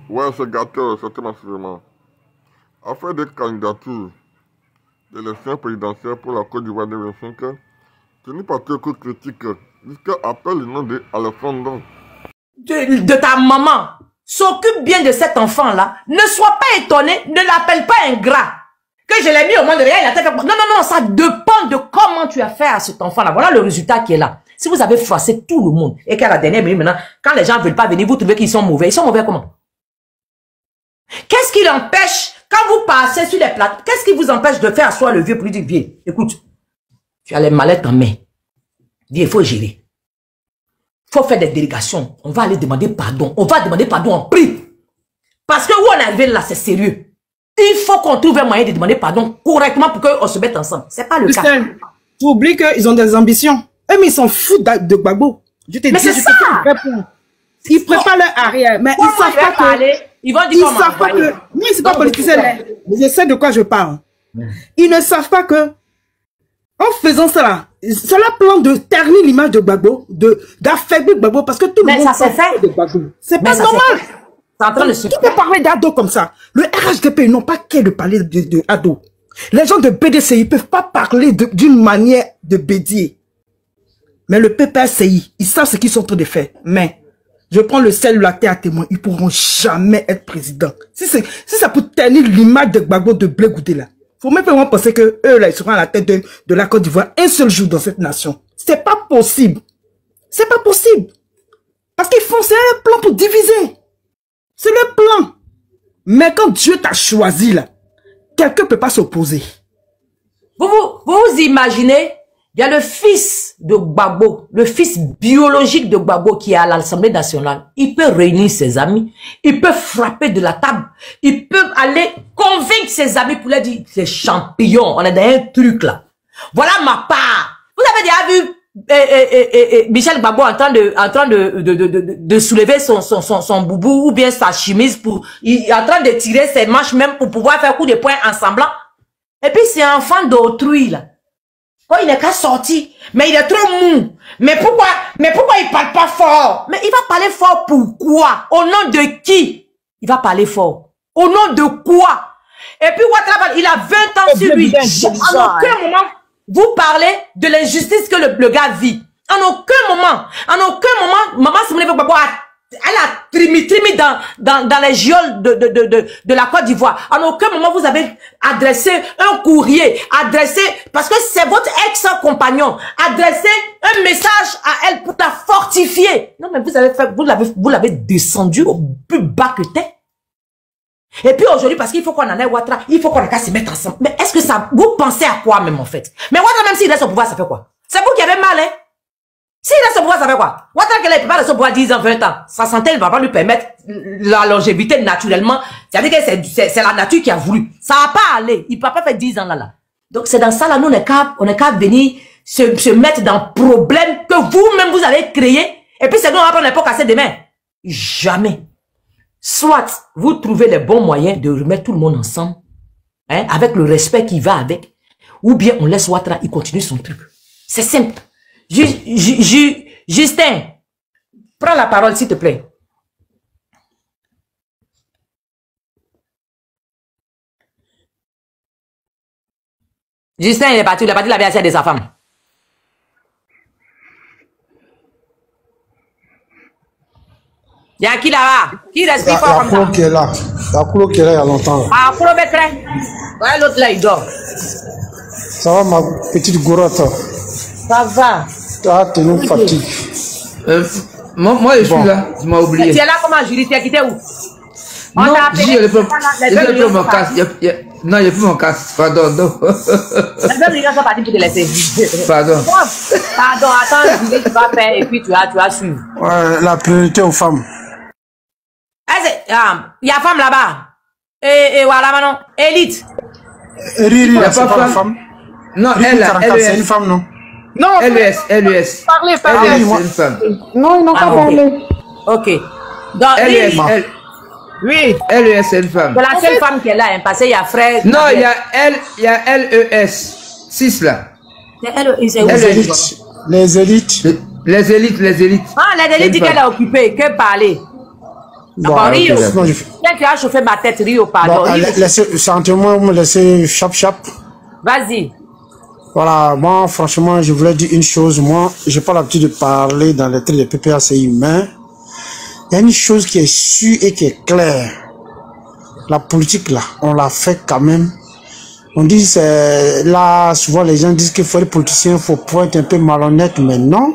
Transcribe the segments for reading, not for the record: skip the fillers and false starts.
Ouais, c'est gâteux, c'était massivement. A fait des candidatures de l'élection présidentielle pour la Côte d'Ivoire 2025, tenu par quelques critiques, jusqu'à appelle le nom de Alessandro. De ta maman, s'occupe bien de cet enfant-là. Ne sois pas étonné, ne l'appelle pas ingrat. Que je l'ai mis au monde de rien, il a fait... Non, ça dépend de comment tu as fait à cet enfant-là. Voilà le résultat qui est là. Si vous avez froissé tout le monde, et qu'à la dernière minute maintenant, quand les gens ne veulent pas venir, vous trouvez qu'ils sont mauvais. Ils sont mauvais comment? Qu'est-ce qui l'empêche, quand vous passez sur les plates, qu'est-ce qui vous empêche de faire asseoir le vieux pour lui dire, vieux, écoute, tu as les mallettes en main. Vieux, il faut gérer. Il faut faire des délégations. On va aller demander pardon. On va demander pardon en prix. Parce que où on est arrivé là, c'est sérieux. Il faut qu'on trouve un moyen de demander pardon correctement pour qu'on se mette ensemble. C'est pas le cas. Tu oublies qu'ils ont des ambitions. Eux, mais ils s'en foutent de Gbagbo. Je te dis, c'est ça. Ils préparent leur arrière. Mais ils savent pas que... Ils vont dire ils savent pas que... Non, c'est pas politicien. Je sais de quoi je parle. Ils ne savent pas que... En faisant ça là, c'est le plan de ternir l'image de Gbagbo, d'affaiblir Gbagbo, parce que tout le monde... ça s'est fait. C'est pas normal. C'est en train de se faire. Tu peux parler d'Ado comme ça. Le RHDP, ils n'ont pas qu'à de parler de Ado. Les gens de BDCI ne peuvent pas parler d'une manière de bédier. Mais le PPSCI, ils savent ce qu'ils sont en train de faire. Mais, je prends le sel de la terre à témoin, ils ne pourront jamais être présidents. Si ça peut ternir l'image de Gbagbo de Blé Goudé là, faut même pas penser que eux là, ils seront à la tête de la Côte d'Ivoire un seul jour dans cette nation. C'est pas possible. C'est pas possible. Parce qu'ils font, c'est un plan pour diviser. C'est le plan. Mais quand Dieu t'a choisi là, quelqu'un ne peut pas s'opposer. Vous imaginez, il y a le fils de Gbagbo, le fils biologique de Gbagbo qui est à l'Assemblée nationale. Il peut réunir ses amis, il peut frapper de la table, il peut aller convaincre ses amis pour leur dire, c'est champion, on est dans un truc là. Voilà ma part. Vous avez déjà vu Michel Gbagbo en train de soulever son boubou ou bien sa chemise il est en train de tirer ses manches même pour pouvoir faire coup de poing en semblant. Et puis c'est un enfant d'autrui là. Oh, il n'est qu'à sortir, mais il est trop mou. Mais pourquoi il parle pas fort? Mais il va parler fort pourquoi? Au nom de qui? Il va parler fort. Au nom de quoi? Et puis Ouattara, il a 20 ans sur lui. En aucun moment, vous parlez de l'injustice que le gars vit. En aucun moment, Maman Simone Gbagbo elle a trimi dans les geôles de la Côte d'Ivoire. En aucun moment vous avez adressé un courrier, parce que c'est votre ex-compagnon, adressé un message à elle pour la fortifier. Non mais vous l'avez descendu au plus bas que t'es. Et puis aujourd'hui, parce qu'il faut qu'on en ait Ouattara, il faut qu'on ait qu'à se mettre ensemble. Mais est-ce que ça, vous pensez à quoi même en fait? Mais Ouattara même s'il reste au pouvoir, ça fait quoi? C'est vous qui avez mal, hein? S'il reste au pouvoir, ça fait quoi? Ouattara qu'il ne peut pas rester au pouvoir 10 ans, 20 ans. Sa santé ne va pas lui permettre la longévité naturellement. C'est-à-dire que c'est la nature qui a voulu. Ça va pas aller. Il ne peut pas faire 10 ans là. Donc c'est dans ça là, nous on est qu'à venir se mettre dans le problème que vous-même vous avez créé. Et puis c'est nous on va prendre l'époque à ses demain. Jamais. Soit vous trouvez les bons moyens de remettre tout le monde ensemble, hein, avec le respect qui va avec, ou bien on laisse Ouattara, il continue son truc. C'est simple. Justin, prends la parole s'il te plaît. Justin, il est parti la vie de sa femme. Il y a qui là-bas? Qui respire fort comme ça? La couleur qui est là. La couleur qui est là il y a longtemps. Ah, couleur becré. Ouais, l'autre là, il dort. Ça va, ma petite gorotte? Ça va. Tu as tenu fatigue. Moi, je suis là. Tu m'as oublié. Tu es là comment, Julie? Tu es quitté où? Non, j'ai plus mon casque. Non, il n'y a plus mon casque. Pardon. Les 2 millions sont partis pour te laisser. Pardon. Pardon, attends, Julie, tu vas faire et puis tu vas suivre. Ouais, la priorité aux femmes. Il y a femme là-bas. Et voilà maintenant. Élite. Riri, c'est pas femme. Non, c'est une femme, non? Non, LES. Parlez. C'est une femme. Non, ils n'ont pas parlé. Ok. Donc, LES. Oui. LES, c'est une femme. C'est la seule femme qui est là, hein, parce qu'il y a frère. Non, il y a LES. 6 là. Les élites. Les élites. Ah, les élites qu'elle a occupé, que parler. Bon, tu as chauffé ma tête, Rio, pardon. Bon, sentez-moi, me laisser chap. Vas-y. Voilà, moi, franchement, je voulais dire une chose. Moi, j'ai pas l'habitude de parler dans les traits de PPACI, mais il y a une chose qui est sûre et qui est claire. La politique, là, on l'a fait quand même. On dit, là, souvent les gens disent qu'il faut être politicien, il faut pas être un peu malhonnête, mais non.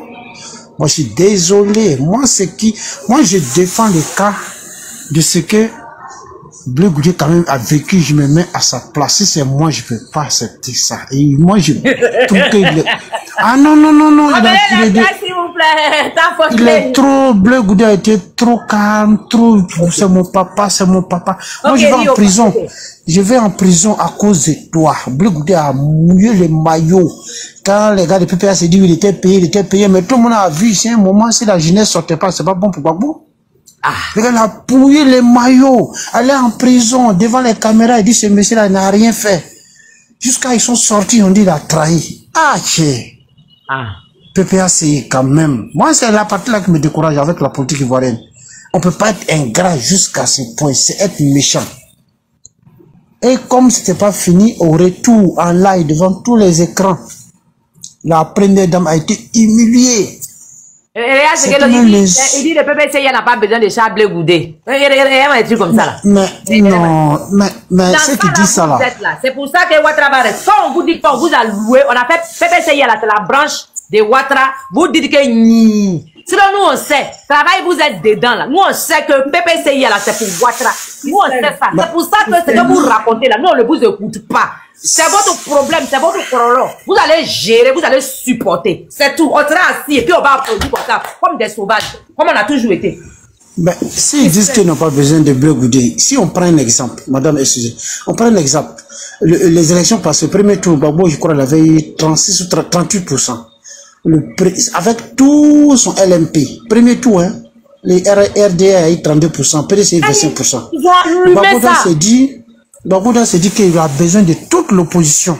Moi, je suis désolé. Moi, je défends le cas de ce que Bleu Goudé quand même a vécu. Je me mets à sa place. Si c'est moi, je peux pas accepter ça. Et moi, je trouve que ah non. S'il vous plaît, il est trop, Bleu Goudé a été trop calme, trop, c'est mon papa. Moi, je vais en prison. Je vais en prison à cause de toi. Bleu Goudé a mouillé les maillots. Quand les gars de PPA se disent qu'il était payé, mais tout le monde a vu, c'est un moment, si la jeunesse sortait pas, c'est pas bon pour Gbagbo. Le gars a mouillé les maillots, allé en prison, devant les caméras, il dit ce monsieur-là n'a rien fait. Jusqu'à ils sont sortis, on dit il a trahi. PPA c'est quand même. Moi, c'est la partie là qui me décourage avec la politique ivoirienne. On peut pas être ingrat jusqu'à ce point, c'est être méchant. Et comme c'était pas fini, au retour en live devant tous les écrans, la première dame a été humiliée. Il dit le PPCI n'a pas besoin de Bleu Goudé. Un truc comme ça là. Mais c'est qui dit ça là. C'est pour ça que Ouattara va rester. Quand on vous dit qu'on vous a loué, on a fait PPCI là, c'est la branche de Ouattara. Vous dites que sinon nous on sait, travail vous êtes dedans là. Nous on sait que PPCI là c'est pour Ouattara. Nous on sait ça. C'est pour ça que ce que vous racontez là, nous on ne vous écoute pas. C'est votre problème, c'est votre problème. Vous allez gérer, vous allez supporter. C'est tout. On sera assis et puis on va applaudir comme ça, comme des sauvages, comme on a toujours été. Ben, s'ils disent qu'ils n'ont pas besoin de Bleu Goudé, si on prend un exemple, madame, excusez, on prend un exemple. Les élections passées, le premier tour, Gbagbo, je crois, il avait eu 36 ou 38%. Avec tout son LMP, premier tour, hein, les RDA a eu 32%, PDC a eu 25%. Gbagbo s'est dit qu'il a besoin de toute l'opposition.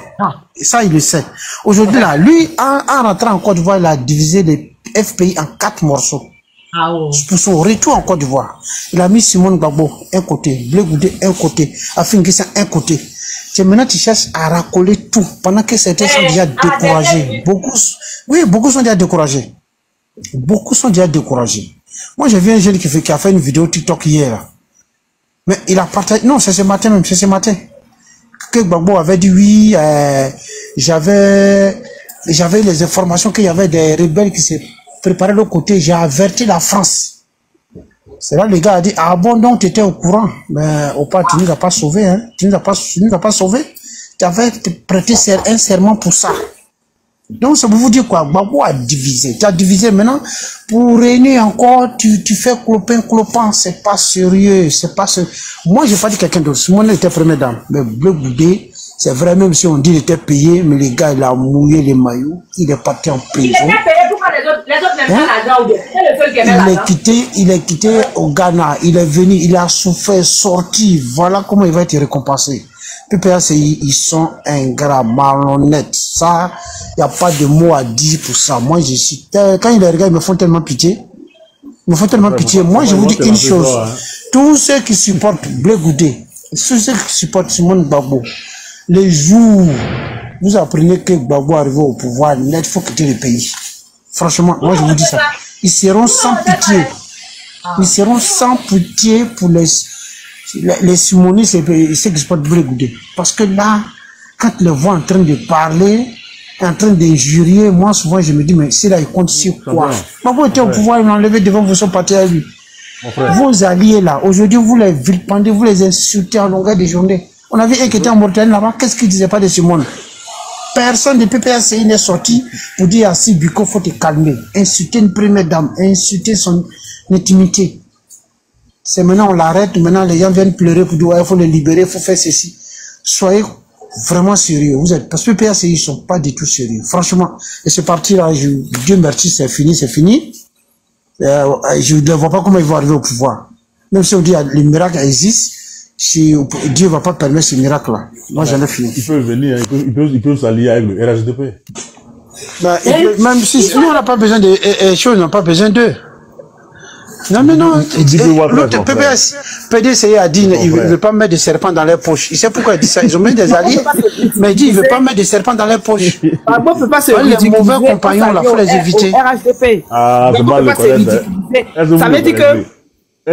Et ça, il le sait. Aujourd'hui, là, lui, en rentrant en Côte d'Ivoire, il a divisé les FPI en 4 morceaux. Pour son retour en Côte d'Ivoire. Il a mis Simone Gbagbo un côté, Bleu Goudé un côté, Afin Guissé un côté. Et maintenant, tu cherches à racoler tout, pendant que certains sont déjà découragés. Beaucoup sont déjà découragés. Beaucoup sont déjà découragés. Moi, j'ai vu un jeune qui a fait une vidéo TikTok hier. Mais il a partagé, non, c'est ce matin même, c'est ce matin, que Gbagbo avait dit oui, j'avais les informations qu'il y avait des rebelles qui se préparaient de l'autre côté, j'ai averti la France. C'est là le gars a dit, ah bon, donc tu étais au courant, mais au pas, tu ne nous as pas sauvé, hein, tu ne nous as pas sauvé, tu avais prêté un serment pour ça. Donc, ça veut vous dire quoi? Gbagbo a divisé. Tu as divisé maintenant. Pour réunir encore, tu fais clopin. C'est pas sérieux. C'est pas sérieux. Moi, j'ai pas dit quelqu'un d'autre. Simone était première dame. Mais Bleu Goudé, c'est vrai, même si on dit qu'il était payé, mais les gars, il a mouillé les maillots. Il est parti en prison. Il était payé pourquoi les autres n'aiment pas l'argent. Il est quitté au Ghana. Il est venu, il a souffert, sorti. Voilà comment il va être récompensé. PPACI, ils sont ingrats, malhonnêtes. Ça, il n'y a pas de mots à dire pour ça. Moi, je suis... Quand ils les regardent, ils me font tellement pitié. Moi, je vous dis une chose. Tous ceux qui supportent Bleu Goudé, tous ceux qui supportent Simone Gbagbo, les jours vous apprenez que Gbagbo arrive au pouvoir, il faut quitter le pays. Franchement, moi, je vous dis ça. Ils seront sans pitié. Ils seront sans pitié pour les simonistes et ceux qui supportent Bleu Goudé. Parce que là, quand ils le voient en train de parler, en train d'injurier, moi souvent je me dis, mais c'est là, il compte sur quoi? Gbagbo était au pouvoir, il m'a enlevé devant, vous sont partis à lui. Vos alliés là, aujourd'hui vous les vilipendez, vous les insultez en longueur de journée. On avait un qui était en Mauritanie là-bas, qu'est-ce qu'il disait pas de Simone? Personne de PPACI n'est sorti pour dire à Sibiko, faut te calmer. Insulter une première dame, insulter son intimité. C'est maintenant on l'arrête, maintenant les gens viennent pleurer pour dire ouais, il faut le libérer, il faut faire ceci. Soyez vraiment sérieux. Vous êtes, parce que PPACI, ils ne sont pas du tout sérieux. Franchement, et ce parti-là, Dieu merci, c'est fini, c'est fini. Je ne vois pas comment ils vont arriver au pouvoir. Même si on dit que les miracles existent, si Dieu ne va pas permettre ce miracle-là. Moi, j'en ai fini. Il peut venir, il peut s'allier avec le RHDP. Même si nous, on n'a pas besoin de choses, on n'a pas besoin d'eux. Non, mais non. L'autre PPS, PDCI a dit qu'il ne veut pas mettre de serpents dans leurs poches. Il sait pourquoi il dit ça. Ils ont mis des alliés, mais il dit qu'il ne veut pas mettre de serpents dans leurs poches. Gbagbo peut pas se les mauvais compagnons, là, il faut les éviter. RHDP. Ah, c'est pas le connaître. Ça veut dire que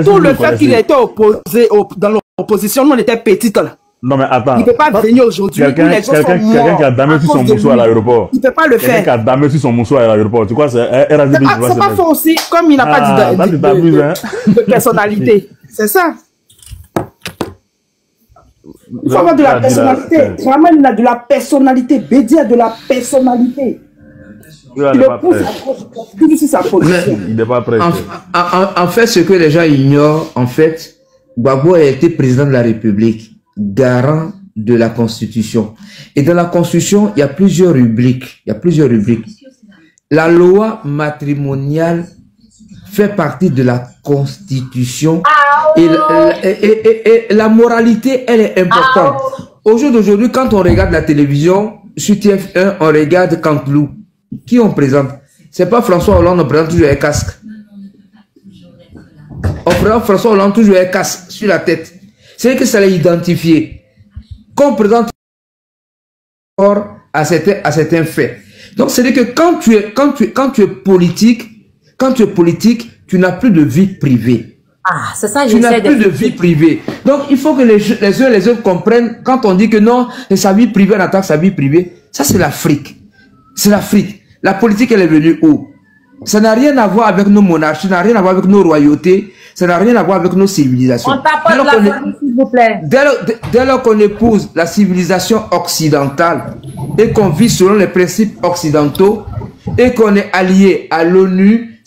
tout le fait qu'il était opposé dans l'opposition, nous on était petites là. Non mais attends. Il ne peut pas venir aujourd'hui. Quelqu'un qui a damé sur son mousseau à l'aéroport. Il ne peut pas le faire. Quelqu'un qui a damé sur son mousseau à l'aéroport. Tu crois c'est RHDP? C'est pas faux aussi. Comme il n'a pas dit de personnalité. C'est ça. Il faut avoir de la personnalité. Vraiment, il a de la personnalité. Bédi a de la personnalité. Il le pousse à sa position. Il n'est pas prêt. En fait, ce que les gens ignorent, en fait, Gbagbo a été président de la République, garant de la Constitution. Et dans la Constitution, il y a plusieurs rubriques. La loi matrimoniale fait partie de la Constitution. Et la moralité, elle est importante. Au jour d'aujourd'hui, quand on regarde la télévision, sur TF1, on regarde Canteloup. Qui on présente? C'est pas François Hollande, on présente toujours un casque. On présente François Hollande toujours un casque sur la tête. C'est que ça l'a identifié. Qu'on présente à certains faits. Donc, c'est-à-dire que quand tu es politique, tu n'as plus de vie privée. Ah, c'est ça, tu n'as plus de vie privée. Donc, il faut que les uns et les autres comprennent, quand on dit que non, sa vie privée, on attaque sa vie privée, ça c'est l'Afrique. C'est l'Afrique. La politique, elle est venue où? Ça n'a rien à voir avec nos monarchies, ça n'a rien à voir avec nos royautés, ça n'a rien à voir avec nos civilisations. On tapote la famille, s'il vous plaît. Dès lors qu'on épouse la civilisation occidentale et qu'on vit selon les principes occidentaux et qu'on est allié à l'ONU,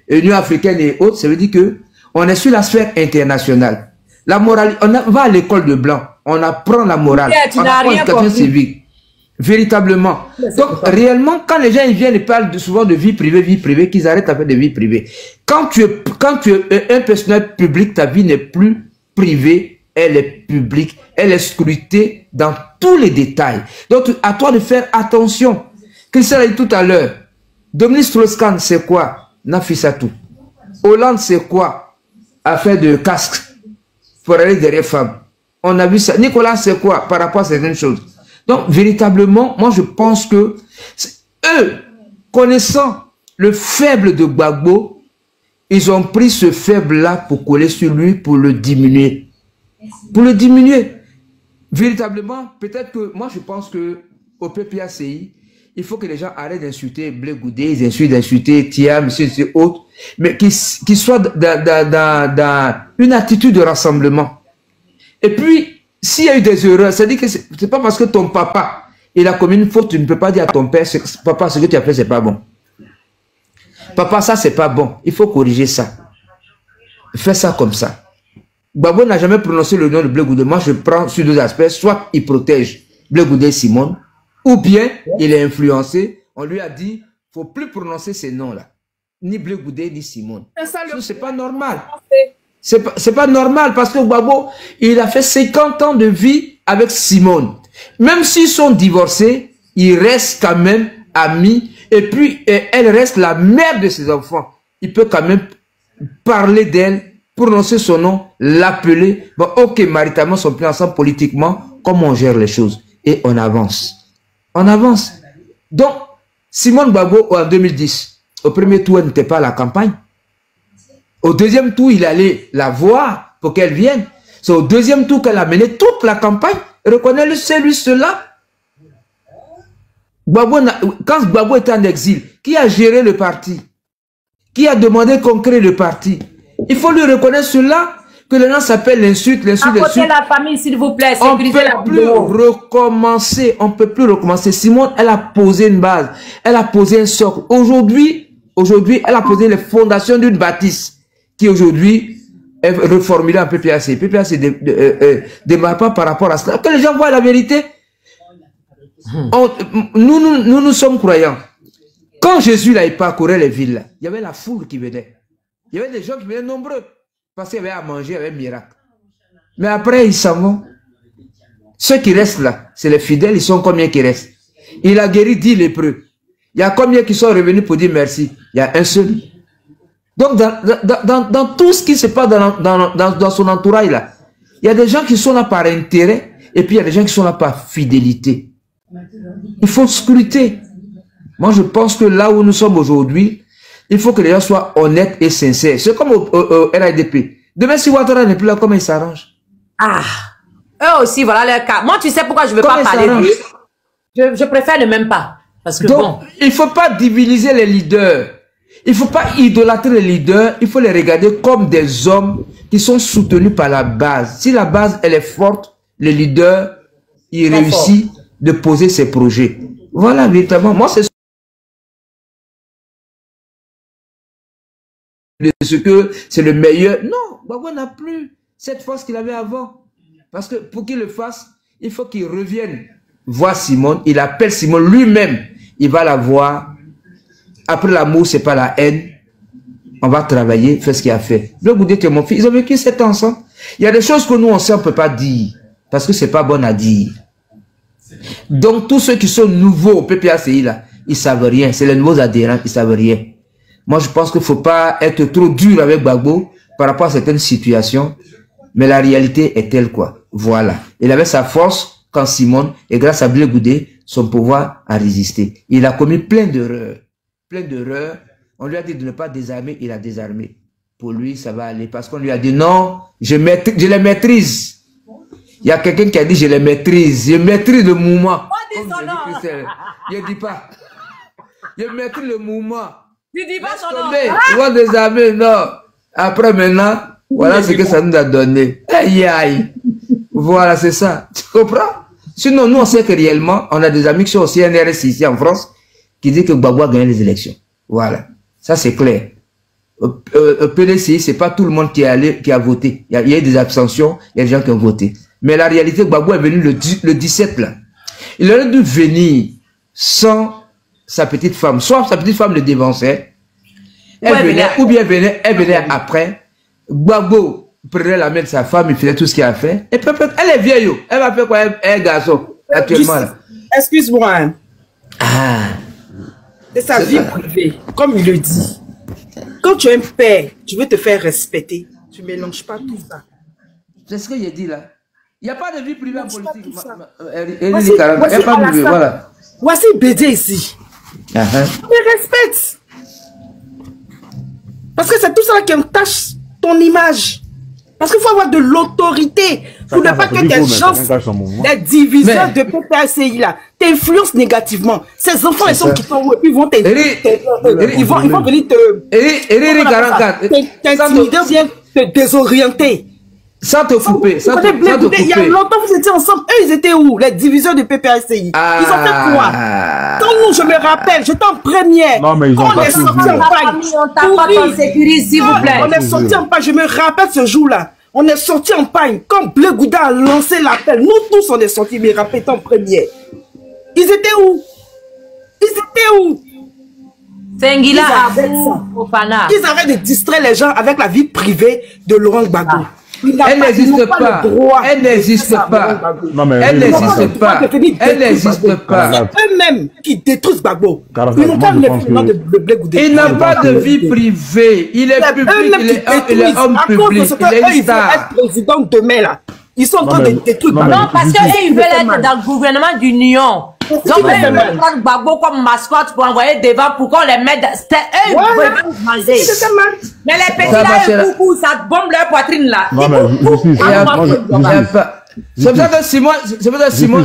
Union africaine et autres, ça veut dire que on est sur la sphère internationale. La morale, on va à l'école de blanc, on apprend la morale, on apprend l'éducation civique. Véritablement. Donc, réellement, quand les gens ils viennent et parlent souvent de vie privée, qu'ils arrêtent à faire de vie privée. Quand tu es un personnage public, ta vie n'est plus privée, elle est publique, elle est scrutée dans tous les détails. Donc, à toi de faire attention. Christian a dit tout à l'heure, Dominique Strauss-Kahn, c'est quoi? Nafissatou. Hollande, c'est quoi? Affaire de casque pour aller derrière femmes. On a vu ça. Nicolas, c'est quoi par rapport à certaines choses? Donc, véritablement, moi, je pense que eux, connaissant le faible de Gbagbo, ils ont pris ce faible-là pour coller sur lui, pour le diminuer. Pour le diminuer. Véritablement, peut-être que, moi, je pense que au PPACI, il faut que les gens arrêtent d'insulter Blé Goudé, d'insulter Thiam, et autres, mais qu'ils soient dans une attitude de rassemblement. Et puis, s'il y a eu des erreurs, c'est-à-dire que c'est pas parce que ton papa, il a commis une faute, tu ne peux pas dire à ton père, papa, ce que tu as fait, c'est pas bon. Papa, ça, c'est pas bon. Il faut corriger ça. Fais ça comme ça. Gbagbo n'a jamais prononcé le nom de Blé Goudé. Moi, je prends sur deux aspects. Soit il protège Blé Goudé Simone, ou bien il est influencé. On lui a dit, faut plus prononcer ces noms-là. Ni Blé Goudé, ni Simone. C'est pas normal. C'est pas normal parce que Gbagbo, il a fait 50 ans de vie avec Simone. Même s'ils sont divorcés, ils restent quand même amis. Et puis, elle reste la mère de ses enfants. Il peut quand même parler d'elle, prononcer son nom, l'appeler. Bon, ok, maritalement, sont plus ensemble politiquement. Comment on gère les choses? Et on avance. On avance. Donc, Simone Gbagbo, en 2010, au premier tour, elle n'était pas à la campagne. Au deuxième tour, il allait la voir pour qu'elle vienne. C'est au deuxième tour qu'elle a mené toute la campagne. Reconnais-le, c'est lui, cela. Quand Gbagbo était en exil, qui a géré le parti? Qui a demandé qu'on crée le parti? Il faut lui reconnaître cela, que le nom s'appelle l'insulte, l'insulte. Apportez la famille, s'il vous plaît. On ne peut plus recommencer. On ne peut plus recommencer. Simone, elle a posé une base. Elle a posé un socle. Aujourd'hui, elle a posé les fondations d'une bâtisse qui aujourd'hui est reformulée en PPAC. PPAC ne démarre pas par rapport à cela. Que les gens voient la vérité. Nous sommes croyants. Quand Jésus là, il parcourait les villes, là, il y avait la foule qui venait. Il y avait des gens qui venaient nombreux. Parce qu'il y avait à manger, il y avait un miracle. Mais après, ils s'en vont. Ceux qui restent là, c'est les fidèles, ils sont combien qui restent? Il a guéri 10 lépreux. Il y a combien qui sont revenus pour dire merci? Il y a un seul. Donc, dans tout ce qui se passe dans son entourage, là, il y a des gens qui sont là par intérêt, et puis il y a des gens qui sont là par fidélité. Il faut scruter. Moi, je pense que là où nous sommes aujourd'hui, il faut que les gens soient honnêtes et sincères. C'est comme au RADP. Demain, si Ouattara n'est plus là, comment ils s'arrangent? Ah, eux aussi, voilà leur cas. Moi, tu sais pourquoi je ne veux pas parler d'eux? Je préfère ne même pas. Parce que donc, il ne faut pas diviniser les leaders. Il ne faut pas idolâtrer les leaders. Il faut les regarder comme des hommes qui sont soutenus par la base. Si la base, elle est forte, le leader, il réussit de poser ses projets. Voilà, véritablement. Moi, c'est ce que c'est le meilleur. Non, Gbagbo n'a plus cette force qu'il avait avant. Parce que pour qu'il le fasse, il faut qu'il revienne voir Simone. Il appelle Simone lui-même. Il va la voir. Après l'amour, c'est pas la haine. On va travailler, faire ce qu'il a fait. Je vais vous dire que mon fils, ils ont vécu 7 ans ensemble. Il y a des choses que nous, on sait, on ne peut pas dire. Parce que c'est pas bon à dire. Donc, tous ceux qui sont nouveaux au PPACI, là, ils savent rien. C'est les nouveaux adhérents, ils savent rien. Moi, je pense qu'il ne faut pas être trop dur avec Gbagbo par rapport à certaines situations. Mais la réalité est telle, quoi. Voilà. Il avait sa force quand Simone, et grâce à Blé Goudé, son pouvoir a résisté. Il a commis plein d'erreurs. Plein d'erreurs. On lui a dit de ne pas désarmer, il a désarmé. Pour lui, ça va aller. Parce qu'on lui a dit non, je les maîtrise. Il y a quelqu'un qui a dit je les maîtrise. Je maîtrise le mouvement. Je ne dis pas. Je maîtrise le mouvement. Tu dis pas son nom. Tu vas désarmer, non. Après maintenant, voilà ce que ça nous a donné. Aïe, aïe. Voilà, c'est ça. Tu comprends? Sinon, nous, on sait que réellement, on a des amis qui sont au CNRS ici en France qui disent que Gbagbo a gagné les élections. Voilà. Ça, c'est clair. Au PDCI, c'est pas tout le monde qui a voté. Il y a eu des abstentions, il y a des gens qui ont voté. Mais la réalité, Gbagbo est venu le 17, là. Il aurait dû venir sans sa petite femme. Soit sa petite femme le dévançait, elle venait après. Gbagbo prenait la main de sa femme, il faisait tout ce qu'il a fait. Et peut-être, elle est vieille, elle va faire quoi, un garçon, actuellement, là. Excuse-moi, hein. Ah. C'est sa vie privée, comme il le dit. Quand tu es un père, tu veux te faire respecter. Tu ne mélanges pas tout ça. C'est ce que j'ai dit là. Il n'y a pas de vie privée en politique. Voilà. Voici BD ici. Je respecte. Parce que c'est tout ça qui entache ton image. Parce qu'il faut avoir de l'autorité pour ne pas que des gens, les diviseurs de PPACI là, t'influencent négativement. Ces enfants, ils sont qui sont ils vont t'intimider, ils vont venir t'intimider, bien te désorienter. Sans te couper, il y a longtemps, vous étiez ensemble. Eux, ils étaient où? Les diviseurs de PPACI. Ils ont fait quoi? Quand nous, je me rappelle, j'étais en première. Non, mais ils ont pas sorti en pagne. On est sorti en pagne. Je me rappelle ce jour-là. On est sorti en pagne. Quand Blé Gouda a lancé l'appel, nous tous, on est sortis, mais rappelle en première. Ils étaient où? Ils arrêtent de distraire les gens avec la vie privée de Laurent Gbagbo. Elle n'existe pas. Elle n'existe pas. Elle n'existe pas. Elle n'existe pas. Eux-mêmes qui détruisent Gbagbo. Ils n'ont pas le de Blé Goudé. Il n'a pas de vie privée. Il est public. Il est homme public. Il est star. Être président demain là. Ils sont en train de détruire Gbagbo. Non, parce qu'ils veulent être dans le gouvernement d'union. Donc, ils veulent prendre Gbagbo comme mascotte pour envoyer devant pour qu'on les mette. C'était eux qui pouvaient manger. Mais les petits là, ça bombe leur poitrine là. C'est pour ça que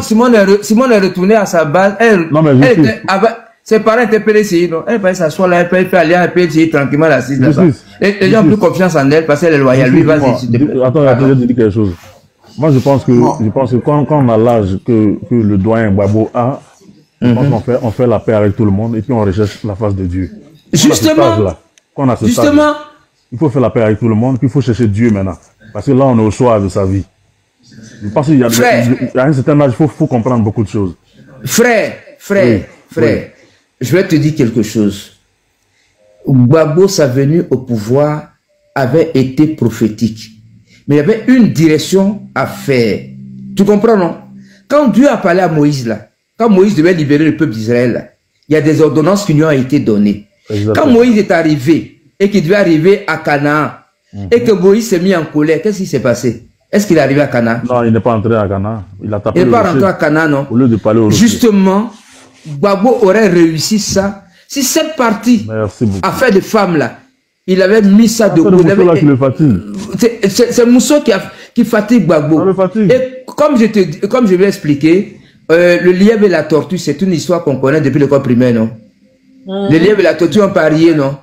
Simone est retourné à sa base. Ses parents étaient PDCI, non? Elle peut s'asseoir là, elle peut aller à PDCI tranquillement assise là-bas. Les gens ont plus confiance en elle parce qu'elle est loyale. Lui, vas-y. Attends, je dis quelque chose. Moi, je pense que quand on a l'âge que le doyen Gbagbo a, je pense qu'on fait la paix avec tout le monde et puis on recherche la face de Dieu. Justement, il faut faire la paix avec tout le monde, puis il faut chercher Dieu maintenant. Parce que là, on est au soir de sa vie. Je pense qu'il y a un certain âge, il faut comprendre beaucoup de choses. Frère, je vais te dire quelque chose. Gbagbo, sa venue au pouvoir avait été prophétique. Mais il y avait une direction à faire. Tu comprends, non? Quand Dieu a parlé à Moïse, là, quand Moïse devait libérer le peuple d'Israël, il y a des ordonnances qui lui ont été données. Exactement. Quand Moïse est arrivé, et qu'il devait arriver à Canaan. Et que Moïse s'est mis en colère. Qu'est-ce qui s'est passé? Est-ce qu'il est arrivé à Canaan? Non, il n'est pas entré à Canaan. Il a tapé il le n'est pas rocher. rentré à Canaan, non? Au lieu de parler au rocher. Justement, Gbagbo aurait réussi ça. Si cette partie, affaire de femmes là, il avait mis ça de côté. C'est Mousso qui fatigue Gbagbo. Et comme je vais expliquer, le lièvre et la tortue, c'est une histoire qu'on connaît depuis l'école primaire, non? Le lièvre et la tortue ont parié, non?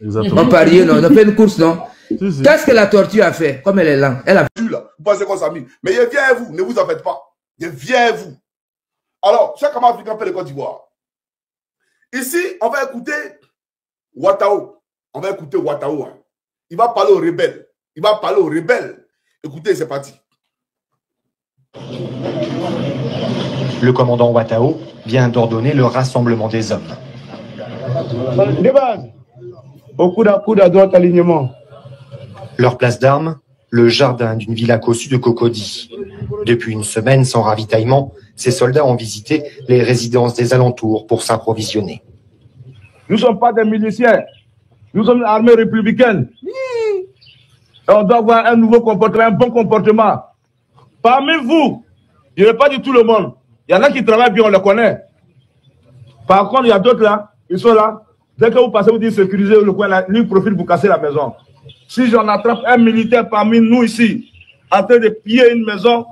Exactement. On parié, non? On a fait une course, non? Qu'est-ce que la tortue a fait? Comme elle est lente. Elle a... Vous pensez qu'on s'amuse. Mais il vient à vous, ne vous en faites pas. Il vient à vous. Alors, chaque homme africain fait le Côte d'Ivoire. Ici, on va écouter Ouattao. On va écouter Ouattao. Hein. Il va parler aux rebelles. Il va parler aux rebelles. Écoutez, c'est parti. Le commandant Ouattao vient d'ordonner le rassemblement des hommes. De base, au coude à droite, alignement. Leur place d'armes, le jardin d'une villa cossue de Cocody. Depuis une semaine sans ravitaillement, ces soldats ont visité les résidences des alentours pour s'approvisionner. Nous ne sommes pas des miliciens. Nous sommes une armée républicaine. Et on doit avoir un nouveau comportement, un bon comportement. Parmi vous, je ne vais pas dire tout le monde. Il y en a qui travaillent bien, on les connaît. Par contre, il y a d'autres là, ils sont là. Dès que vous passez, vous dites sécuriser le coin là, lui profite pour casser la maison. Si j'en attrape un militaire parmi nous ici, en train de piller une maison,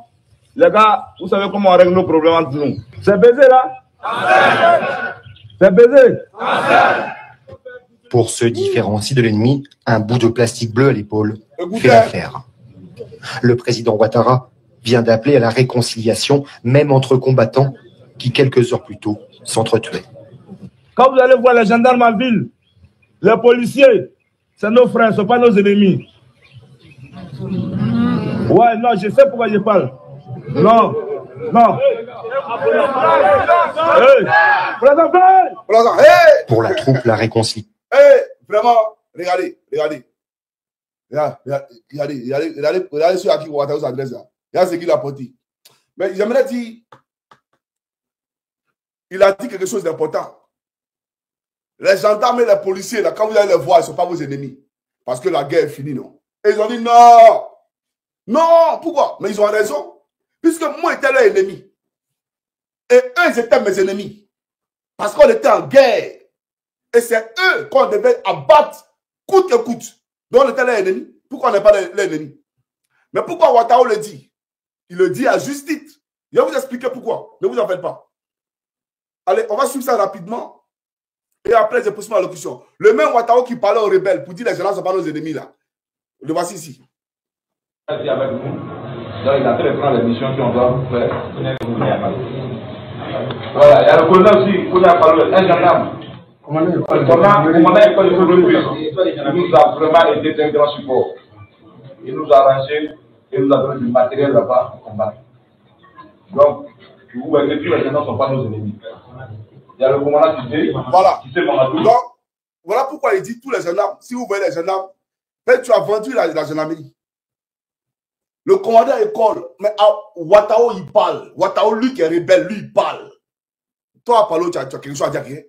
les gars, vous savez comment on règle nos problèmes entre nous. C'est baisé là? C'est baisé. Pour se différencier de l'ennemi, un bout de plastique bleu à l'épaule fait l'affaire. Le président Ouattara vient d'appeler à la réconciliation, même entre combattants qui, quelques heures plus tôt, s'entretuaient. Quand vous allez voir les gendarmes en ville, les policiers, c'est nos frères, ce ne sont pas nos ennemis. Ouais, non, je sais pourquoi je parle. Non, non. Pour la troupe, la réconciliation. Vraiment, regardez. Regardez sur à qui Ouattao s'adresse là. Regardez ce qu'il a porté. Mais j'aimerais dire, il a dit quelque chose d'important. Les gendarmes et les policiers, là, quand vous allez les voir, ils ne sont pas vos ennemis. Parce que la guerre est finie, non? Et ils ont dit non. Non, pourquoi? Mais ils ont raison. Puisque moi, j'étais leur ennemi. Et eux, ils étaient mes ennemis. Parce qu'on était en guerre. Et c'est eux qu'on devait abattre coûte que coûte. Donc on était leur ennemi. Pourquoi on n'est pas leur ennemi? Mais pourquoi Ouattao le dit? Il le dit à juste titre. Je vais vous expliquer pourquoi. Ne vous en faites pas. Allez, on va suivre ça rapidement. Et après, je pose ma allocution. Le même Ouattao qui parlait aux rebelles pour dire les gens ne sont pas nos ennemis là. Le voici ici. Avec nous. Donc, il a fait prendre les missions qu'on doit faire. Voilà, il y a le colonel aussi, qu'on a parlé, un gendarme. Le commandant école de Colombie, il nous a vraiment aidé d'un grand support. Il nous a arrangé et nous a donné du matériel là-bas pour combattre. Donc, vous voyez que tous les gens ne sont pas nos ennemis. Il y a le commandant qui sait. Voilà. Qui sait Mamadou. Donc, voilà pourquoi il dit tous les gendarmes. Si vous voyez les gendarmes, tu as vendu la gendarmerie. Le commandant école, mais Ouattao, il parle. Ouattao, lui qui est rebelle, lui, il parle. Toi, Apollo, tu as quelque chose à dire à quelqu'un.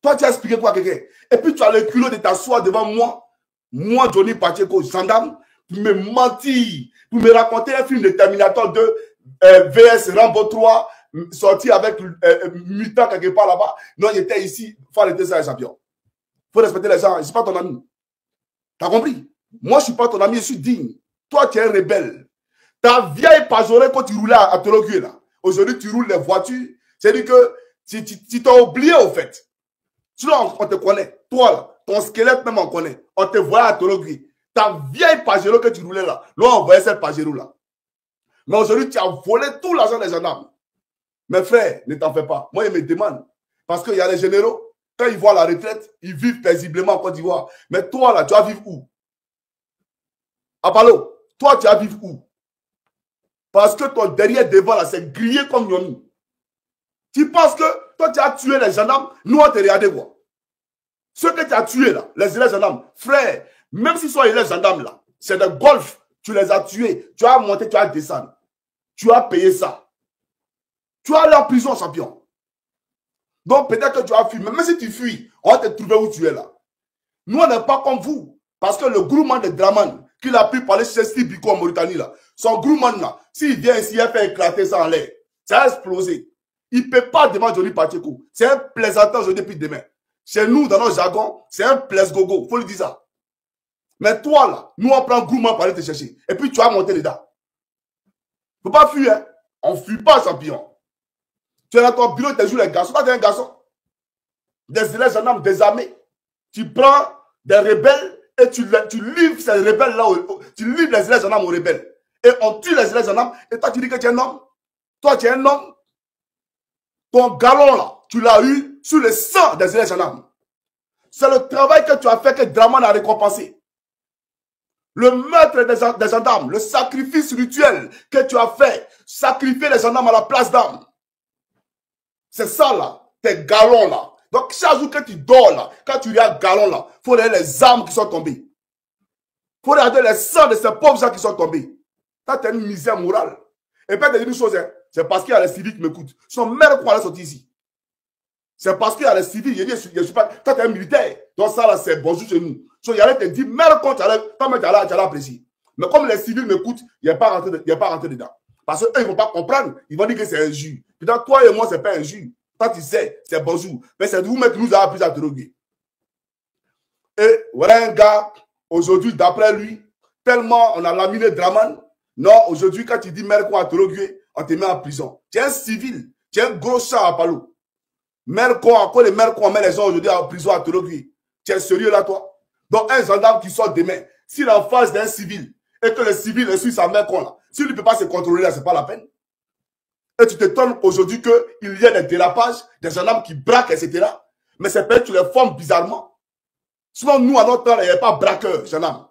Toi, tu as expliqué quoi à quelqu'un. Et puis, tu as le culot de t'asseoir devant moi. Moi, Johnny Pacheco, gendarme, pour me mentir, pour me raconter un film de Terminator 2, VS Rambo 3, sorti avec mutant quelque part là-bas. Non, il était ici. Il faut arrêter ça, les champions. Il faut respecter les gens. Je ne suis pas ton ami. Tu as compris? Moi, je ne suis pas ton ami, je suis digne. Toi, tu es un rebelle. Ta vieille pajorée quand tu roulais à Tologué, là. Aujourd'hui, tu roules les voitures. C'est-à-dire que tu t'as oublié, au fait. Sinon, on te connaît. Toi, là, ton squelette même, on connaît. On te voyait à Tologué. Ta vieille pajero que tu roulais là. Là, on voyait cette pajero là. Mais aujourd'hui, tu as volé tout l'argent des gendarmes. Mes frères, ne t'en fais pas. Moi, ils me demandent. Parce qu'il y a les généraux, quand ils voient la retraite, ils vivent paisiblement en Côte d'Ivoire. Mais toi, là, tu vas vivre où? Apollo, toi, tu vas vivre où? Parce que ton derrière devant, là, c'est grillé comme Yomi. Tu penses que toi, tu as tué les gendarmes, nous, on te regardé quoi? Ceux que tu as tués, là, les gendarmes, frère, même s'ils sont les gendarmes, là, c'est des golfs, tu les as tués, tu as monté, tu as descendu. Tu as payé ça. Tu as aller en prison, champion. Donc, peut-être que tu as fui. Mais même si tu fuis, on va te trouver où tu es là. Nous, on n'est pas comme vous. Parce que le groupement de Draman, qu'il a pu parler chez Steve Biko en Mauritanie, là, son groupement, là, s'il vient ici, il fait éclater ça en l'air. Ça a explosé. Il ne peut pas demander Johnny Pacheco. C'est un plaisantin aujourd'hui depuis demain. Chez nous, dans notre jargon, c'est un plaise-gogo. Il faut lui dire ça. Mais toi, là, nous, on prend un groupement pour aller te chercher. Et puis, tu vas monter les dents. Il ne faut pas fuir, hein. On ne fuit pas, champion. Tu es dans ton bureau, tu joues les garçons. Toi, tu es un garçon. Des élèves gendarmes désarmés. Tu prends des rebelles et tu livres ces rebelles-là. Tu livres les élèves gendarmes aux rebelles. Et on tue les élèves gendarmes. Et toi, tu dis que tu es un homme. Toi, tu es un homme. Ton galon, là, tu l'as eu sur le sang des élèves gendarmes. C'est le travail que tu as fait que Draman a récompensé. Le meurtre des gendarmes, le sacrifice rituel que tu as fait, sacrifier les gendarmes à la place d'armes. C'est ça là, tes galons là. Donc chaque jour que tu dors là, quand tu regardes galons là, il faut regarder les armes qui sont tombées. Il faut regarder les sangs de ces pauvres gens qui sont tombés. Ça, c'est une misère morale. Et puis, te dire une chose, hein, c'est parce qu'il y a les civils qui m'écoutent. Son mère quoi allait sortir ici. C'est parce qu'il y a les civils. Je suis pas. Toi, tu es un militaire. Donc ça là, c'est bonjour chez nous. Il allait te dire, merde, quand tu allais apprécier. Mais comme les civils m'écoutent, il n'y a pas rentré dedans. Parce qu'eux, ils ne vont pas comprendre. Ils vont dire que c'est injure. Putain, toi et moi, ce n'est pas injure. Toi, tu sais, c'est bonjour. Mais c'est vous-même qui nous a appris à droguer. Et voilà un gars, aujourd'hui, d'après lui, tellement on a laminé Draman. Non, aujourd'hui, quand tu dis merde, quoi, à droguer, on te met en prison. Tu es un civil. Tu es un gros chat à Palo. Merde, quoi, encore les merdes qu'on met les gens aujourd'hui en prison à droguer. Tu es sérieux là, toi? Donc, un gendarme qui sort demain, s'il est en face d'un civil, et que le civil suit sa main con là, s'il ne peut pas se contrôler là, c'est pas la peine. Et tu t'étonnes aujourd'hui qu'il y a des dérapages, des gendarmes qui braquent, etc. Mais c'est peut-être que tu les formes bizarrement. Sinon, nous, à notre temps, il n'y avait pas braqueurs, gendarmes.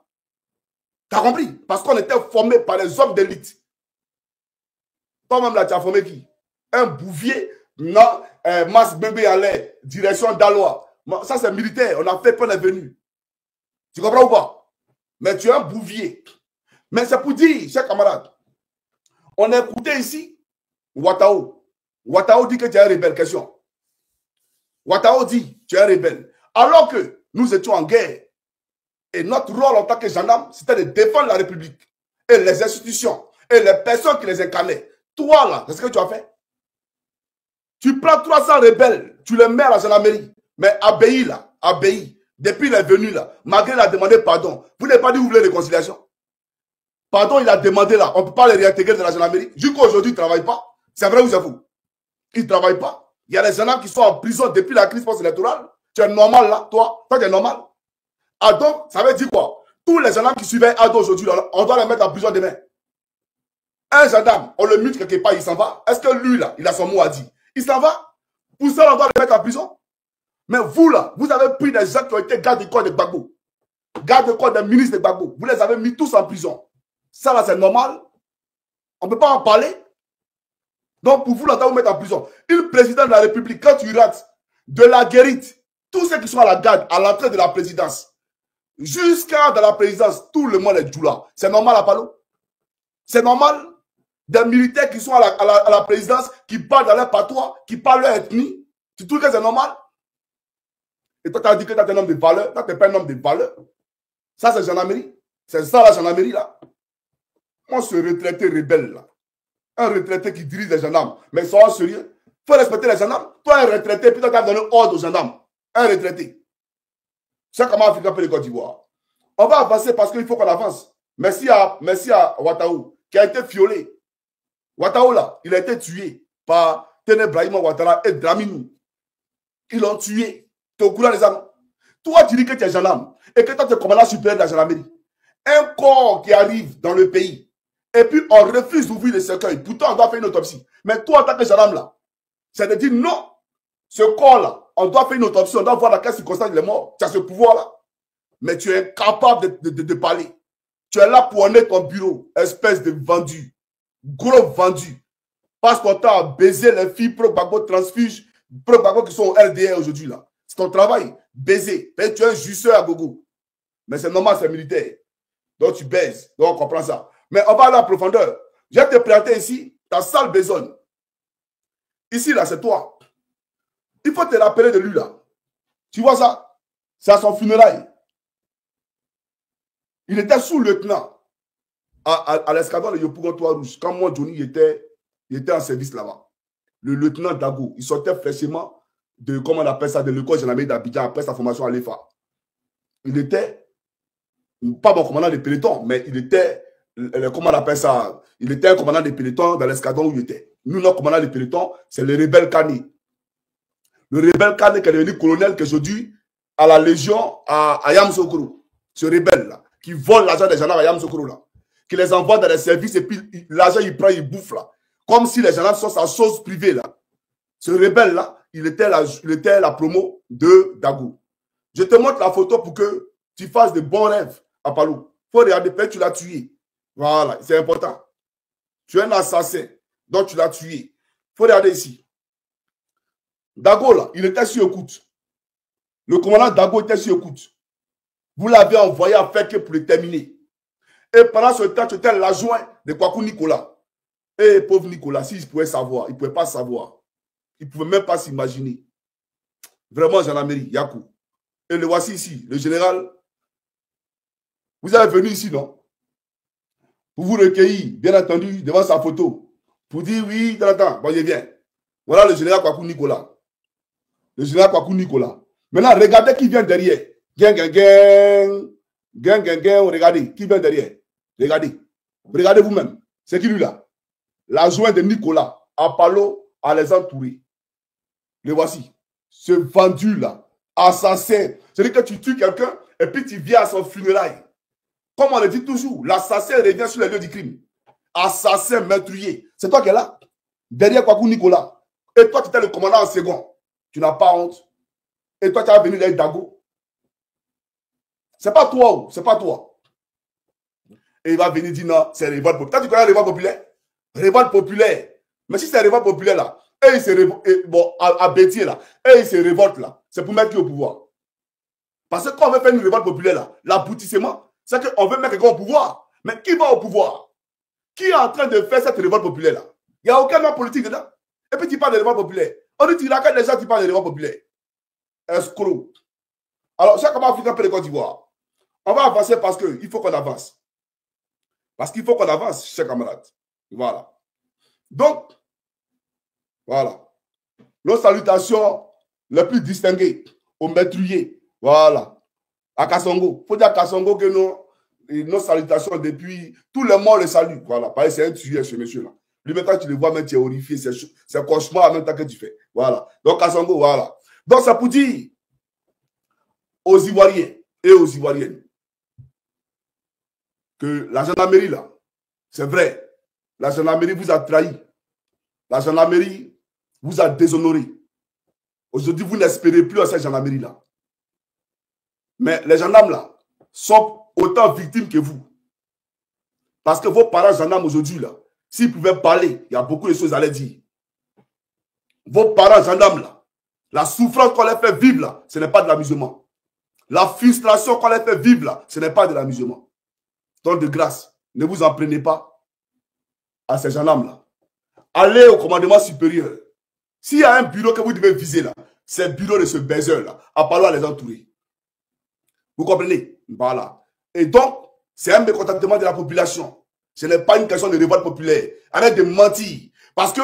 T'as compris? Parce qu'on était formés par les hommes d'élite. Toi-même là, tu as formé qui? Un bouvier, non, Mas Bébé à l'air, direction d'Alois. Ça, c'est militaire. On a fait qu'on est venu. Tu comprends ou pas? Mais tu es un bouvier. Mais c'est pour dire, chers camarades, on a écouté ici Ouattao. Ouattao dit que tu es un rebelle. Question. Ouattao dit tu es un rebelle. Alors que nous étions en guerre. Et notre rôle en tant que gendarme, c'était de défendre la République. Et les institutions. Et les personnes qui les incarnaient. Toi, là, c'est ce que tu as fait. Tu prends 300 rebelles, tu les mets à la gendarmerie. Mais Abbaye, là, Abbaye, depuis il est venu là, malgré il a demandé pardon, vous n'avez pas dit que vous voulez réconciliation. Pardon, il a demandé là, on ne peut pas les réintégrer de la gendarmerie. Jusqu'à aujourd'hui, il ne travaille pas. C'est vrai ou c'est faux? Il ne travaille pas. Il y a des gendarmes qui sont en prison depuis la crise post-électorale. Tu es normal là, toi tu es normal. Ah donc, ça veut dire quoi? Tous les gendarmes qui suivaient Ado aujourd'hui, on doit les mettre en prison demain. Un gendarme, on le mute quelque part, il s'en va. Est-ce que lui là, il a son mot à dire? Il s'en va. Pour ça, on doit le mettre en prison. Mais vous là, vous avez pris des gens qui ont été gardes du corps de Gbagbo, gardes du corps des ministres de Gbagbo. Vous les avez mis tous en prison. Ça là, c'est normal. On ne peut pas en parler. Donc pour vous là, vous mettre en prison. Le président de la République, quand tu rates de la guérite, tous ceux qui sont à la garde, à l'entrée de la présidence, jusqu'à dans la présidence, tout le monde est djoula. C'est normal à Palo? C'est normal? Des militaires qui sont à la présidence, qui parlent dans leur patois, qui parlent leur ethnie. Tu trouves que c'est normal? Et toi, tu as dit que tu es un homme de valeur. Toi, tu n'es pas un homme de valeur. Ça, c'est gendarmerie. C'est ça, la gendarmerie, là. Moi, ce retraité rebelle, là. Un retraité qui dirige les gendarmes. Mais sois sérieux. Il faut respecter les gendarmes. Toi, un retraité, puis toi, tu as donné ordre aux gendarmes. Un retraité. C'est comment Afrique peut les Côte d'Ivoire. On va avancer parce qu'il faut qu'on avance. Merci à Ouattao, qui a été violé. Ouattao, là, il a été tué par Téné Brahima Ouattara et Draminou. Ils l'ont tué. Tu es au courant des armes. Toi, tu dis que tu es gendarme et que toi, tu es commandant supérieur de la gendarmerie. Un corps qui arrive dans le pays et puis on refuse d'ouvrir le cercueil. Pourtant, on doit faire une autopsie. Mais toi, en tant que gendarme, là, ça te dit non. Ce corps-là, on doit faire une autopsie, on doit voir dans quelle circonstance il est mort. Tu as ce pouvoir-là. Mais tu es incapable de parler. Tu es là pour emmener ton bureau, espèce de vendu. Gros vendu. Parce qu'on t'a baisé les filles pro-Gbagbo transfuges, pro-Gbagbo qui sont au RDR aujourd'hui là. C'est ton travail. Baiser. Tu es un jusseur à gogo. Mais c'est normal, c'est militaire. Donc tu baises. Donc on comprend ça. Mais on va aller en profondeur. Je vais te présenter ici ta sale besogne. Ici là, c'est toi. Il faut te rappeler de lui là. Tu vois ça? C'est à son funérail. Il était sous-lieutenant à l'escadron de Yopougon-Trois Rouges. Quand moi, Johnny, il était en service là-bas. Le lieutenant Dago, il sortait fraîchement de, comment on appelle ça, de l'école gendarmerie d'Abidjan après sa formation à l'EFA. Il était, pas mon commandant de peloton, mais il était, comment on appelle ça, il était un commandant de peloton dans l'escadron où il était. Nous, notre commandant de peloton, c'est le rebelle Kani. Le rebelle Kani qui est devenu colonel, qui est aujourd'hui à la Légion à Yamoussoukro. Ce rebelle-là, qui vole l'argent des gendarmes à Yamoussoukro, là, qui les envoie dans les services et puis l'argent, il prend, il bouffe, là. Comme si les gendarmes sont sa chose privée, là. Ce rebelle-là, il était la promo de Dago. Je te montre la photo pour que tu fasses de bons rêves à Palou. Il faut regarder, peut-être tu l'as tué. Voilà, c'est important. Tu es un assassin, donc tu l'as tué. Il faut regarder ici. Dago, là, il était sur écoute. Le commandant Dago était sur écoute. Vous l'avez envoyé à faire que pour le terminer. Et pendant ce temps, tu étais l'adjoint de Kwaku Nicolas. Et pauvre Nicolas, s'il pouvait savoir, il ne pouvait pas savoir. Il ne pouvait même pas s'imaginer. Vraiment, gendarmerie, Yakou. Et le voici ici, le général. Vous êtes venu ici, non? Pour vous recueillir, bien entendu, devant sa photo. Pour dire oui, attends, bon, je viens. Voilà le général Kwaku Nicolas. Le général Kwaku Nicolas. Maintenant, regardez qui vient derrière. Regardez, qui vient derrière. Regardez. Regardez vous-même. C'est qui lui là? L'adjoint de Nicolas, Apollo, à les entourer. Le voici. Ce vendu là, assassin. C'est-à-dire que tu tues quelqu'un et puis tu viens à son funérail. Comme on le dit toujours, l'assassin revient sur les lieux du crime. Assassin meurtrier. C'est toi qui es là. Derrière Kwaku Nicolas. Et toi, tu étais le commandant en second. Tu n'as pas honte. Et toi, tu as venu avec Dago. C'est pas toi, c'est pas toi. Et il va venir dire non, c'est révolte populaire. Tu connais la révolte populaire? Révolte populaire. Mais si c'est révolte populaire là, et il se révolte, bon, à Bétier là, et il se révolte là, c'est pour mettre qui au pouvoir? Parce que quand on veut faire une révolte populaire là, l'aboutissement, c'est qu'on veut mettre quelqu'un au pouvoir. Mais qui va au pouvoir? Qui est en train de faire cette révolte populaire là? Il n'y a aucun homme politique dedans. Et puis tu parles de révolte populaire. On dit, tu racontes les gens qui parlent de révolte populaire. Escroc. Alors, chaque moment africain peut de Côte d'Ivoire. On va avancer parce qu'il faut qu'on avance. Parce qu'il faut qu'on avance, chers camarades. Voilà. Donc, voilà. Nos salutations les plus distinguées aux meurtriers. Voilà. À Kassongo. Il faut dire à Kassongo que nos salutations depuis, tous les morts le saluent. Voilà. Parce que c'est un tueur, ce monsieur-là. Lui, maintenant, tu le vois, même tu es horrifié. C'est cauchemar en même temps que tu fais. Voilà. Donc, Kassongo, voilà. Donc, ça pour dire aux Ivoiriens et aux Ivoiriennes que la gendarmerie, là, c'est vrai, la gendarmerie vous a trahi. La gendarmerie vous a déshonoré. Aujourd'hui, vous n'espérez plus à cette gendarmerie-là. Mais les gendarmes, là, sont autant victimes que vous. Parce que vos parents gendarmes aujourd'hui, là, s'ils pouvaient parler, il y a beaucoup de choses à leur dire. Vos parents gendarmes, là, la souffrance qu'on les fait vivre, là, ce n'est pas de l'amusement. La frustration qu'on les fait vivre, là, ce n'est pas de l'amusement. Donc, de grâce, ne vous en prenez pas à ces gendarmes-là. Allez au commandement supérieur. S'il y a un bureau que vous devez viser, là, c'est le bureau de ce baiser-là, à parler à les entourer. Vous comprenez? Voilà. Et donc, c'est un mécontentement de la population. Ce n'est pas une question de révolte populaire. Arrête de mentir. Parce que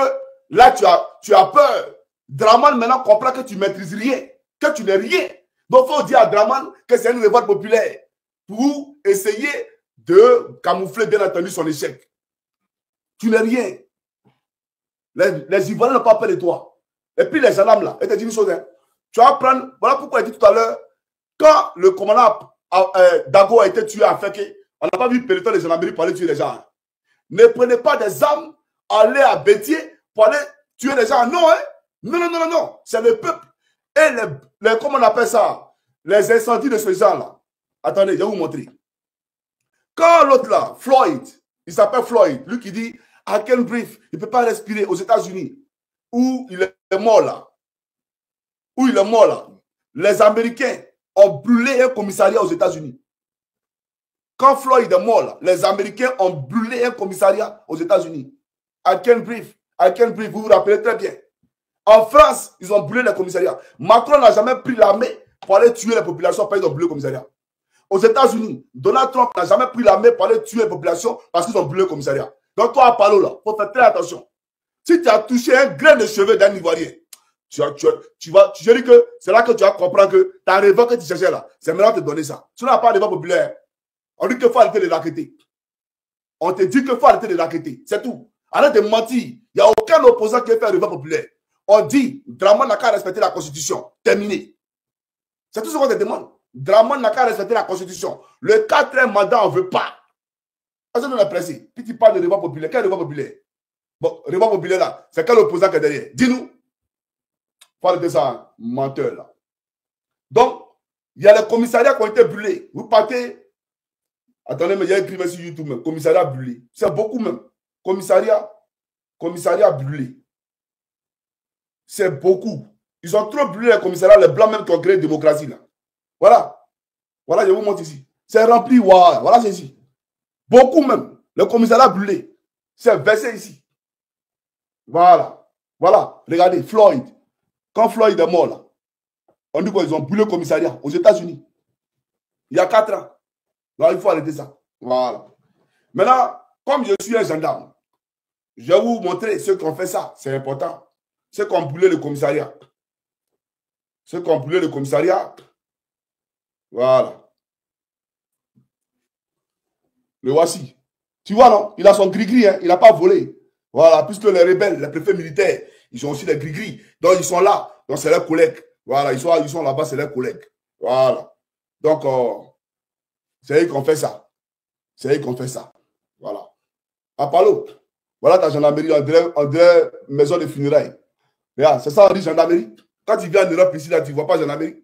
là, tu as peur. Draman maintenant comprend que tu ne maîtrises rien, que tu n'es rien. Donc, il faut dire à Draman que c'est une révolte populaire pour essayer de camoufler, bien entendu, son échec. Tu n'es rien. Les Ivoiriens n'ont pas peur de toi. Et puis les gendarmes là, et te dis une chose, hein, tu vas prendre, voilà pourquoi j'ai dit tout à l'heure, quand le commandant Dago a été tué à Féké, on n'a pas vu peloton des gendarmeries pour aller tuer les gens. Hein. Ne prenez pas des armes, allez à Bétier pour aller tuer les gens. Non, hein? Non, non, non, non, non. C'est le peuple. Et comment on appelle ça? Les incendies de ce genre-là. Attendez, je vais vous montrer. Quand l'autre là, Floyd, il s'appelle Floyd, lui qui dit, I can't breathe, il ne peut pas respirer aux États-Unis, où il est mort là. Où il est mort là. Les Américains ont brûlé un commissariat aux États-Unis. Quand Floyd est mort là, les Américains ont brûlé un commissariat aux États-Unis. I can't breathe, vous vous rappelez très bien. En France, ils ont brûlé les commissariats. Macron n'a jamais pris l'armée pour aller tuer les populations parce qu'ils ont brûlé le commissariat. aux États-Unis, Donald Trump n'a jamais pris la main pour aller tuer la population parce qu'ils ont brûlé le commissariat. Donc toi, à Palo, là, il faut faire très attention. Si tu as touché un grain de cheveux d'un Ivoirien, je dis que c'est là que tu vas comprendre que ta révolte que tu cherchais là, c'est maintenant de te donner ça. Tu n'as pas de révolte populaire. On dit qu'il faut arrêter de raqueter. On te dit qu'il faut arrêter de raqueter. C'est tout. Arrête de mentir. Il n'y a aucun opposant qui fait un révolte populaire. On dit, Draman n'a qu'à respecter la Constitution. Terminé. C'est tout ce qu'on te demande. Draman n'a qu'à respecter la Constitution. Le 4e mandat, on ne veut pas. Parce qu'on est pressé. Puis tu parles de révolte populaire. Quel révolte populaire? Bon, révolte populaire là, c'est quel opposant qui est derrière? Dis-nous. Parle de ça, menteur là. Donc, il y a les commissariats qui ont été brûlés. Vous partez. Attendez, mais il y a écrit sur YouTube même. Commissariat brûlé. C'est beaucoup même. Commissariat brûlé. C'est beaucoup. Ils ont trop brûlé les commissariats, les blancs même qui ont créé la démocratie là. Voilà. Voilà, je vous montre ici. C'est rempli. Voilà, c'est ici. Beaucoup même. Le commissariat brûlé. C'est versé ici. Voilà. Voilà. Regardez, Floyd. Quand Floyd est mort, là, on dit qu'ils ont brûlé le commissariat aux États-Unis. Il y a 4 ans. Alors, il faut arrêter ça. Voilà. Maintenant, comme je suis un gendarme, je vais vous montrer ceux qui ont fait ça. C'est important. Ceux qui ont brûlé le commissariat. Ceux qui ont brûlé le commissariat. Voilà. Le voici. Tu vois, non? Il a son gris-gris, hein? Il n'a pas volé. Voilà. Puisque les rebelles, les préfets militaires, ils ont aussi des gris-gris. Donc, ils sont là. Donc, c'est leurs collègues. Voilà. Ils sont là-bas, c'est leurs collègues. Voilà. Donc, c'est eux qui ont fait ça. C'est eux qui ont fait ça. Voilà. À Palo, voilà ta gendarmerie, on dirait maison de funérailles. Regarde, c'est ça, on dit gendarmerie. Quand tu viens en Europe ici, là, tu ne vois pas gendarmerie.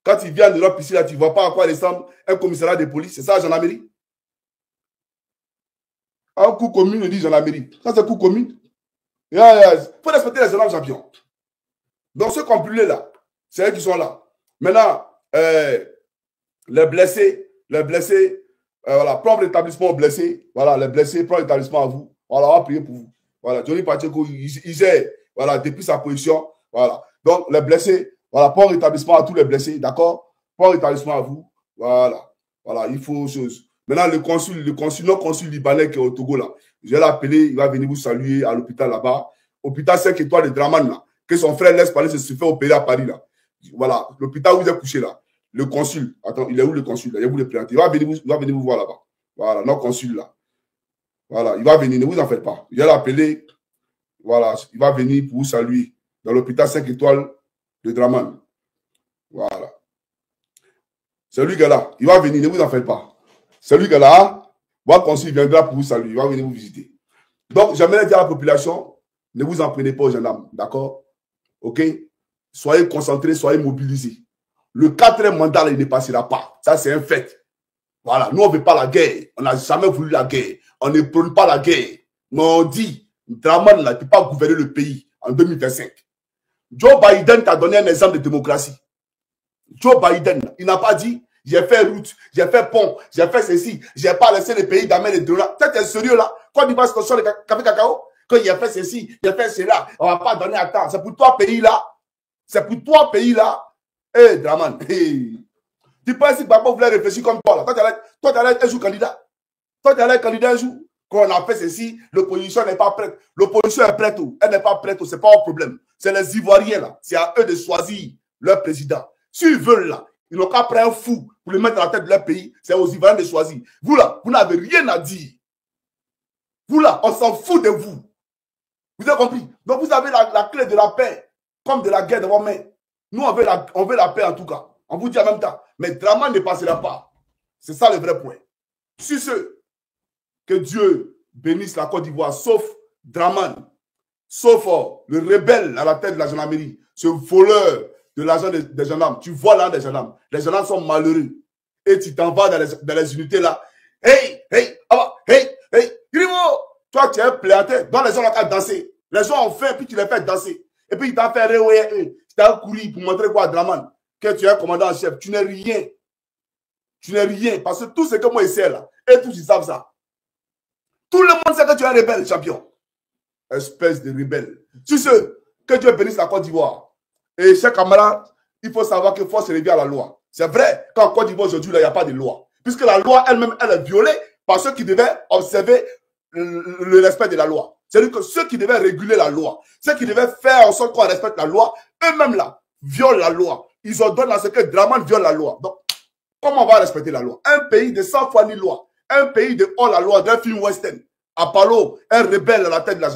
Quand tu viens en Europe ici, là, tu ne vois pas à quoi ressemble un commissariat de police. C'est ça, gendarmerie. Un coup commune, on dit gendarmerie. Ça, c'est coup commune. Il faut respecter les gendarmes champions. Donc, ceux qui ont brûlé là, c'est eux qui sont là. Maintenant, les blessés, voilà, prendre l'établissement aux blessés. Voilà, les blessés, prendre l'établissement à vous. Voilà, on va prier pour vous. Voilà, Johnny Pacheco, il est, voilà, depuis sa position. Voilà. Donc, les blessés, voilà, prendre l'établissement à tous les blessés, d'accord? Prendre l'établissement à vous. Voilà. Voilà, il faut chose. Maintenant, le non-consul libanais qui est au Togo, là, je vais l'appeler, il va venir vous saluer à l'hôpital là-bas. Hôpital 5 étoiles de Draman, là, que son frère laisse parler, se fait opérer à Paris, là. Voilà, l'hôpital où vous êtes couché, là. Le consul, attends, il est où le consul, là? Il va vous le présenter. Il va venir vous voir là-bas. Voilà, non-consul, là. Voilà, il va venir, ne vous en faites pas. Je vais l'appeler, voilà, il va venir pour vous saluer dans l'hôpital 5 étoiles de Draman. Voilà. C'est lui qui est là, il va venir, ne vous en faites pas. C'est lui qui est là, votre consul viendra pour vous saluer, il va venir vous visiter. Donc, j'aimerais dire à la population, ne vous en prenez pas aux gendarmes, d'accord? Ok? Soyez concentrés, soyez mobilisés. Le 4e mandat, là, il ne passera pas. Ça, c'est un fait. Voilà, nous, on ne veut pas la guerre. On n'a jamais voulu la guerre. On ne prône pas la guerre. Mais on dit, Draman, là, tu ne peux pas gouverner le pays en 2025. Joe Biden t'a donné un exemple de démocratie. Joe Biden, il n'a pas dit, j'ai fait route, j'ai fait pont, j'ai fait ceci, j'ai pas laissé le pays d'amener les dollars. Tu es sérieux là? Quand tu vas se consommer le café cacao, quand il a fait ceci, il a fait cela, on ne va pas donner à temps. C'est pour toi, pays là. C'est pour toi, pays là. Hé, Draman, tu penses que Gbagbo voulait réfléchir comme toi là? Toi, tu allais être un jour candidat. Toi, tu allais être candidat un jour. Quand on a fait ceci, l'opposition n'est pas prête. L'opposition est prête. Elle n'est pas prête. Ce n'est pas un problème. C'est les Ivoiriens là. C'est à eux de choisir leur président. S'ils veulent là, ils n'ont qu'à prendre un fou pour le mettre à la tête de leur pays. C'est aux Ivoiriens de choisir. Vous là, vous n'avez rien à dire. Vous là, on s'en fout de vous. Vous avez compris? Donc vous avez la clé de la paix comme de la guerre devant vos mains. Nous, on veut la paix en tout cas. On vous dit en même temps. Mais Draman ne passera pas. C'est ça le vrai point. Sur ce, que Dieu bénisse la Côte d'Ivoire, sauf Draman, sauf le rebelle à la tête de la gendarmerie, ce voleur de l'argent des gendarmes. Tu vois là des gendarmes. Les gendarmes sont malheureux. Et tu t'en vas dans les unités là. Hey, Grimaud, toi tu es un pléateur. Dans les gens là qui danser. Les gens ont fait, puis tu les fais danser. Et puis il t'a fait réouer. Tu t'as couru pour montrer quoi à Draman? Que tu es un commandant en chef. Tu n'es rien. Tu n'es rien. Parce que tout ce que moi je sais là, et tous ils savent ça. Tout le monde sait que tu es un rebelle, champion. Espèce de rebelle. Sur ce, que Dieu bénisse la Côte d'Ivoire. Et chers camarades, il faut savoir que force revient à la loi. C'est vrai qu'en Côte d'Ivoire aujourd'hui, il n'y a pas de loi. Puisque la loi elle-même, elle est violée par ceux qui devaient observer le respect de la loi. C'est-à-dire que ceux qui devaient réguler la loi, ceux qui devaient faire en sorte qu'on respecte la loi, eux-mêmes là, violent la loi. Ils ordonnent à ce que Draman viole la loi. Donc, comment on va respecter la loi? Un pays de 100 fois ni loi, un pays de hors la loi d'un film western. Apollo, un rebelle à la tête de la